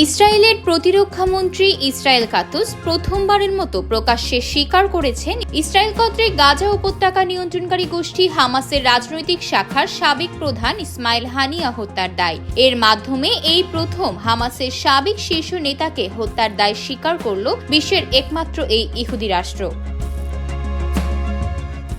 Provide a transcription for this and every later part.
ইসরায়েলের প্রতিরক্ষা মন্ত্রী ইসরায়েল কাতুস প্রথমবারের মতো প্রকাশ্যে স্বীকার করেছেন ইসরায়েল কর্তৃক গাজা উপত্যকা নিয়ন্ত্রণকারী গোষ্ঠী হামাসের রাজনৈতিক শাখার সাবেক প্রধান ইসমাইল হানিয়া হত্যার দায়। এর মাধ্যমে এই প্রথম হামাসের সাবেক শীর্ষ নেতাকে হত্যার দায় স্বীকার করল বিশ্বের একমাত্র এই ইহুদি রাষ্ট্র।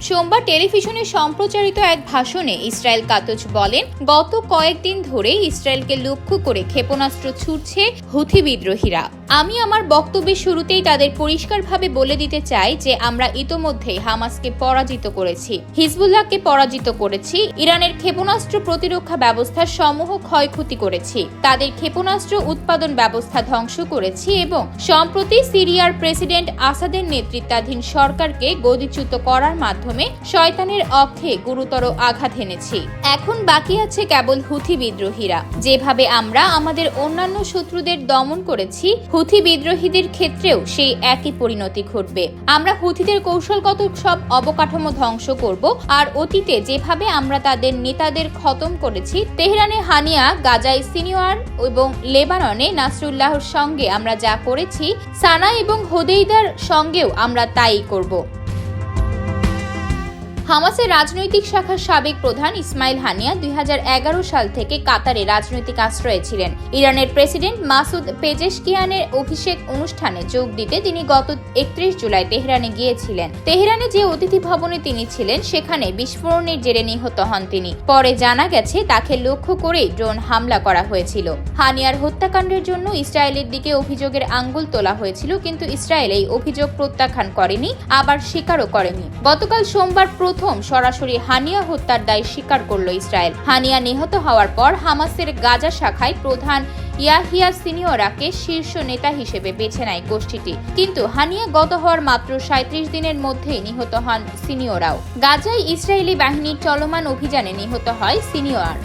সোমবার টেলিভিশনে সম্প্রচারিত এক ভাষণে ইসরায়েল কাতুজ বলেন, গত কয়েকদিন ধরে ইসরায়েলকে লক্ষ্য করে ক্ষেপণাস্ত্র ছুটছে হুথি বিদ্রোহীরা। আমি আমার বক্তব্যের শুরুতেই তাদের পরিষ্কারভাবে বলে দিতে চাই যে আমরা ইতোমধ্যেই হামাসকে পরাজিত করেছি, হিজবুল্লাহকে পরাজিত করেছি, ইরানের ক্ষেপণাস্ত্র প্রতিরক্ষা ব্যবস্থার সমূহ ক্ষয়ক্ষতি করেছি, তাদের ক্ষেপণাস্ত্র উৎপাদন ব্যবস্থা ধ্বংস করেছি এবং সম্প্রতি সিরিয়ার প্রেসিডেন্ট আসাদের নেতৃত্বাধীন সরকারকে গদিচ্যুত করার মাধ্যমে শয়তানের অক্ষে গুরুতর আঘাত এনেছি। এখন বাকি আছে কেবল হুথি বিদ্রোহীরা। যেভাবে আমরা আমাদের অন্যান্য শত্রুদের দমন করেছি, হুথি বিদ্রোহীদের ক্ষেত্রেও সেই একই পরিণতি ঘটবে। আমরা হুথিদের কৌশলগত সব অবকাঠামো ধ্বংস করব, আর অতীতে যেভাবে আমরা তাদের নেতাদের খতম করেছি, তেহরানে হানিয়া, গাজায় সিনিয়র এবং লেবাননে নাসরুল্লাহর সঙ্গে আমরা যা করেছি, সানা এবং হোদেইদার সঙ্গেও আমরা তাই করব। হামাসের রাজনৈতিক শাখার সাবেক প্রধান ইসমাইল হানিয়া 2011 সাল থেকে কাতারে রাজনৈতিক আশ্রয়ে ছিলেন। ইরানের প্রেসিডেন্ট মাসুদ পেজেশকিয়ানের অভিষেক অনুষ্ঠানে যোগ দিতে তিনি গত 31 জুলাই তেহরানে গিয়েছিলেন। তেহরানে যে অতিথি ভবনে তিনি ছিলেন, সেখানে বিস্ফোরণের জেরে নিহত হন তিনি। পরে জানা গেছে তাকে লক্ষ্য করেই ড্রোন হামলা করা হয়েছিল। হানিয়ার হত্যাকাণ্ডের জন্য ইসরায়েলের দিকে অভিযোগের আঙ্গুল তোলা হয়েছিল, কিন্তু ইসরায়েল এই অভিযোগ প্রত্যাখ্যান করেনি, আবার স্বীকারও করেনি। গতকাল সোমবার প্রথম সরাসরি হানিয়া হত্যার দায় স্বীকার করল ইসরায়েল। হানিয়া নিহত হওয়ার পর হামাসের গাজা শাখায় প্রধান ইয়াহিয়া সিনিয়রাকে শীর্ষ নেতা হিসেবে বেছে নেয় গোষ্ঠীটি, কিন্তু হানিয়া গত হওয়ার মাত্র 37 দিনের মধ্যেই নিহত হন সিনিয়রাও। গাজায় ইসরায়েলি বাহিনীর চলমান অভিযানে নিহত হয় সিনিয়র।